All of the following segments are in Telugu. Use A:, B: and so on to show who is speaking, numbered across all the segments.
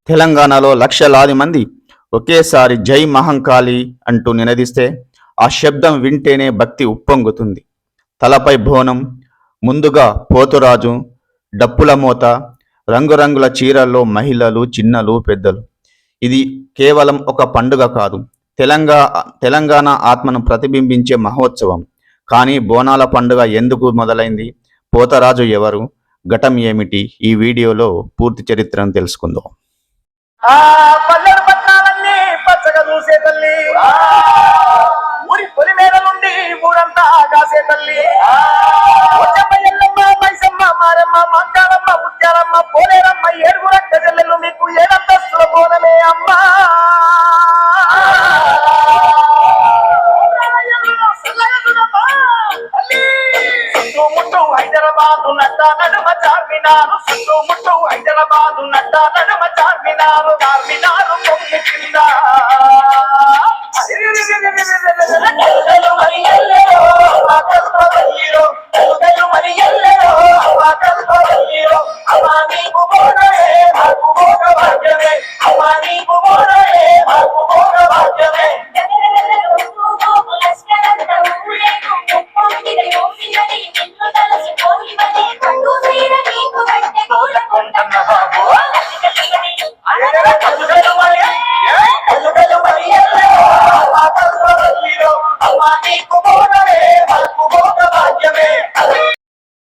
A: తెలంగాణలో లక్షలాది మంది ఒకేసారి జై మహంకాళి అంటూ నినదిస్తే ఆ శబ్దం వింటేనే భక్తి ఉప్పొంగుతుంది. తలపై బోనం, ముందుగా పోతురాజు, డప్పుల మోత, రంగురంగుల చీరల్లో మహిళలు, చిన్నలు, పెద్దలు. ఇది కేవలం ఒక పండుగ కాదు, తెలంగాణ ఆత్మను ప్రతిబింబించే మహోత్సవం. కానీ బోనాల పండుగ ఎందుకు మొదలైంది? పోతరాజు ఎవరు? ఘటం ఏమిటి? ఈ వీడియోలో పూర్తి చరిత్రను తెలుసుకుందాం.
B: పల్లెడు పట్నాలన్నీ పచ్చగా చూసే తల్లి, ఊరి పొలి మీద నుండి ఊరంతా కాసే తల్లి. ఎల్లమ్మ, మైసమ్మ, మారమ్మ, మంకాలమ్మ, ముత్యాలమ్మ, పోలేరమ్మ, ఏడుగుర గజల్లెలు మీకు ఏడంతస్తుల బోనమే అమ్మా. ముట్టు హైదరాబాదు నడ్డ నడుమ చార్మినారు, ముట్టు హైదరాబాదు నడ్డ నడుమ చార్మినారు, చార్మినారు పొంగి కింద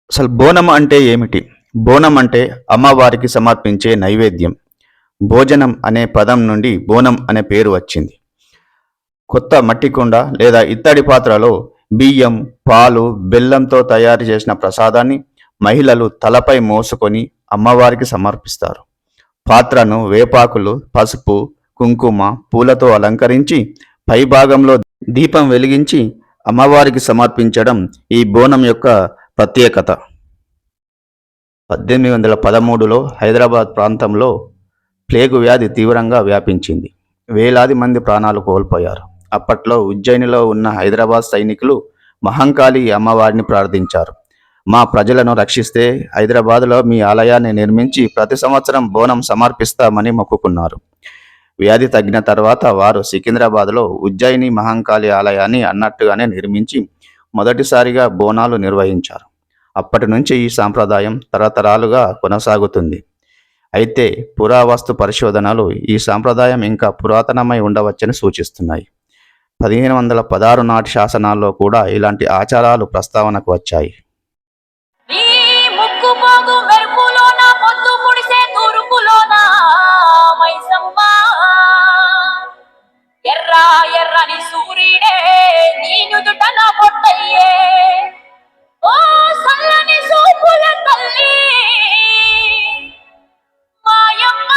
A: అసలు బోనం అంటే ఏమిటి? బోనం అంటే అమ్మవారికి సమర్పించే నైవేద్యం. భోజనం అనే పదం నుండి బోనం అనే పేరు వచ్చింది. కొత్త మట్టి కుండ లేదా ఇత్తడి పాత్రలో బియ్యం, పాలు, బెల్లంతో తయారు చేసిన ప్రసాదాన్ని మహిళలు తలపై మోసుకొని అమ్మవారికి సమర్పిస్తారు. పాత్రను వేపాకులు, పసుపు, కుంకుమ, పూలతో అలంకరించి పైభాగంలో దీపం వెలిగించి అమ్మవారికి సమర్పించడం ఈ బోనం యొక్క ప్రత్యేకత. 1813లో హైదరాబాద్ ప్రాంతంలో ప్లేగు వ్యాధి తీవ్రంగా వ్యాపించింది. వేలాది మంది ప్రాణాలు కోల్పోయారు. అప్పట్లో ఉజ్జయినిలో ఉన్న హైదరాబాద్ సైనికులు మహంకాళి అమ్మవారిని ప్రార్థించారు. మా ప్రజలను రక్షిస్తే హైదరాబాద్లో మీ ఆలయాన్ని నిర్మించి ప్రతి సంవత్సరం బోనం సమర్పిస్తామని మొక్కుకున్నారు. వ్యాధి తగ్గిన తర్వాత వారు సికింద్రాబాద్లో ఉజ్జయిని మహంకాళి ఆలయాన్ని అన్నట్టుగానే నిర్మించి మొదటిసారిగా బోనాలు నిర్వహించారు. అప్పటి నుంచి ఈ సాంప్రదాయం తరతరాలుగా కొనసాగుతుంది. అయితే పురావస్తు పరిశోధనలు ఈ సాంప్రదాయం ఇంకా పురాతనమై ఉండవచ్చని సూచిస్తున్నాయి. 1516 నాటి శాసనాల్లో కూడా ఇలాంటి ఆచారాలు ప్రస్తావనకు వచ్చాయి.
C: ఎర్రని సూర్యుడే నీ నుదుట నా పొట్టయ్యే, ఓ సల్లని సూపుల తల్లి మాయమ్మ.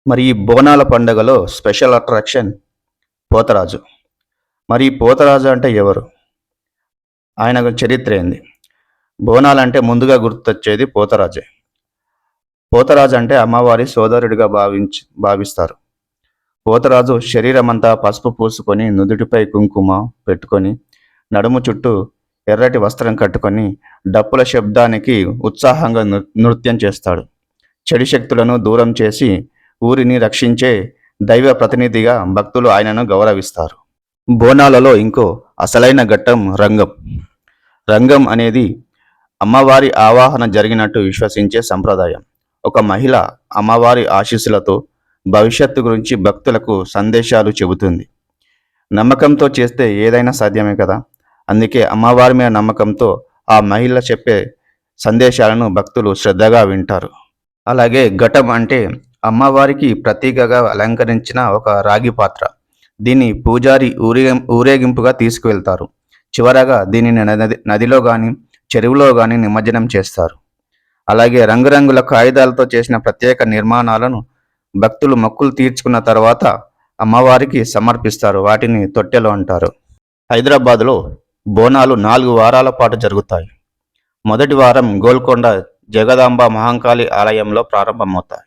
A: మరి ఈ బోనాల పండుగలో స్పెషల్ అట్రాక్షన్ పోతరాజు. మరి పోతరాజు అంటే ఎవరు? ఆయన చరిత్ర ఏంది? బోనాలంటే ముందుగా గుర్తొచ్చేది పోతరాజే. పోతరాజు అంటే అమ్మవారి సోదరుడిగా భావిస్తారు. పోతరాజు శరీరమంతా పసుపు పూసుకొని, నుదుటిపై కుంకుమ పెట్టుకొని, నడుము చుట్టూ ఎర్రటి వస్త్రం కట్టుకొని డప్పుల శబ్దానికి ఉత్సాహంగా నృత్యం చేస్తాడు. చెడు శక్తులను దూరం చేసి ఊరిని రక్షించే దైవ ప్రతినిధిగా భక్తులు ఆయనను గౌరవిస్తారు. బోనాలలో ఇంకో అసలైన ఘట్టం రంగం. రంగం అనేది అమ్మవారి ఆవాహన జరిగినట్టు విశ్వసించే సంప్రదాయం. ఒక మహిళ అమ్మవారి ఆశీస్సులతో భవిష్యత్తు గురించి భక్తులకు సందేశాలు చెబుతుంది. నమ్మకంతో చేస్తే ఏదైనా సాధ్యమే కదా. అందుకే అమ్మవారి మీద నమ్మకంతో ఆ మహిళ చెప్పే సందేశాలను భక్తులు శ్రద్ధగా వింటారు. అలాగే ఘటం అంటే అమ్మవారికి ప్రతీకగా అలంకరించిన ఒక రాగి పాత్ర. దీన్ని పూజారి ఊరేగింపుగా తీసుకువెళ్తారు. చివరగా దీనిని నదిలో కానీ చెరువులో కానీ నిమజ్జనం చేస్తారు. అలాగే రంగురంగుల కాగితాలతో చేసిన ప్రత్యేక నిర్మాణాలను భక్తులు మొక్కులు తీర్చుకున్న తర్వాత అమ్మవారికి సమర్పిస్తారు. వాటిని తొట్టెలు అంటారు. హైదరాబాద్లో బోనాలు 4 వారాల పాటు జరుగుతాయి. మొదటి వారం గోల్కొండ జగదాంబ మహంకాళి ఆలయంలో ప్రారంభమవుతాయి.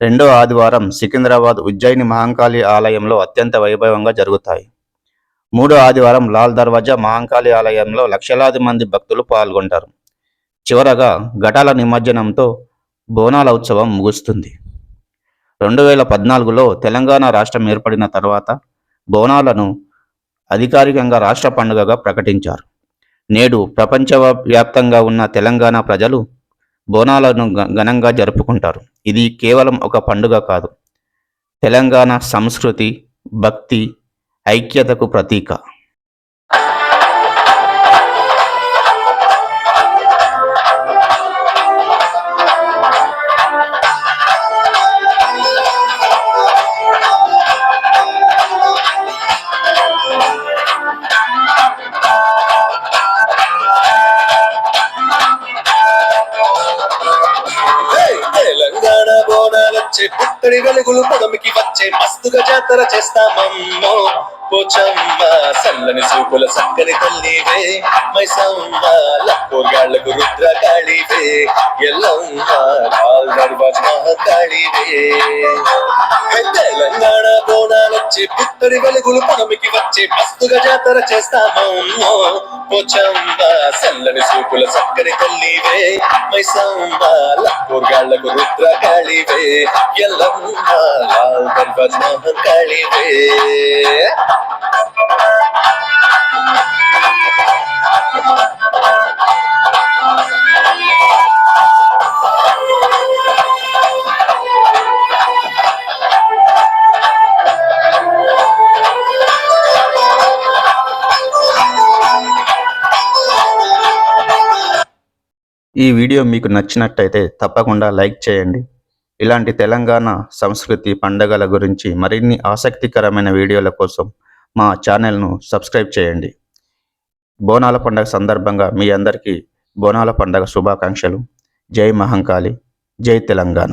A: రెండో ఆదివారం సికింద్రాబాద్ ఉజ్జయిని మహంకాళి ఆలయంలో అత్యంత వైభవంగా జరుగుతాయి. మూడో ఆదివారం లాల్ దర్వాజా మహంకాళి ఆలయంలో లక్షలాది మంది భక్తులు పాల్గొంటారు. చివరగా ఘటాల నిమజ్జనంతో బోనాల ఉత్సవం ముగుస్తుంది. 2014లో తెలంగాణ రాష్ట్రం ఏర్పడిన తర్వాత బోనాలను అధికారికంగా రాష్ట్ర పండుగగా ప్రకటించారు. నేడు ప్రపంచవ్యాప్తంగా ఉన్న తెలంగాణ ప్రజలు బోనాలను ఘనంగా జరుపుకుంటారు. ఇది కేవలం ఒక పండుగ కాదు, తెలంగాణ సంస్కృతి, భక్తి, ఐక్యతకు ప్రతీక.
D: తెలంగాణ బోనాలొచ్చే పుత్తడి వెలుగులు పొడమికి వచ్చే మస్తుగా జాతర చేస్తామమ్మో పోచమ్మ సల్లని సూపుల సక్కని తల్లివే మైసమ్మ లక్కోగాళ్లకు రుద్రకాళివే ఎల్లమ్మ లాల్ దర్వాజ్ మహాకాళివే తెలంగాణ బోనాలొచ్చే పుత్తడి వెలుగులు పొడమికి వచ్చే మస్తుగా జాతర చేస్తామమ్మో పోచమ్మ సల్లని సూపుల సక్కని తల్లివే మైసమ్మ లక్కోగాళ్లకు రుద్రకాళివే ఎల్లమ్మ లాల్ దర్వాజ్ మహాకాళివే.
A: ఈ వీడియో మీకు నచ్చినట్టయితే తప్పకుండా లైక్ చేయండి. ఇలాంటి తెలంగాణ సంస్కృతి, పండగల గురించి మరిన్ని ఆసక్తికరమైన వీడియోల కోసం మా ఛానల్ను సబ్స్క్రైబ్ చేయండి. బోనాల పండగ సందర్భంగా మీ అందరికీ బోనాల పండగ శుభాకాంక్షలు. జై మహంకాళి, జై తెలంగాణ,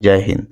A: జై హింద్.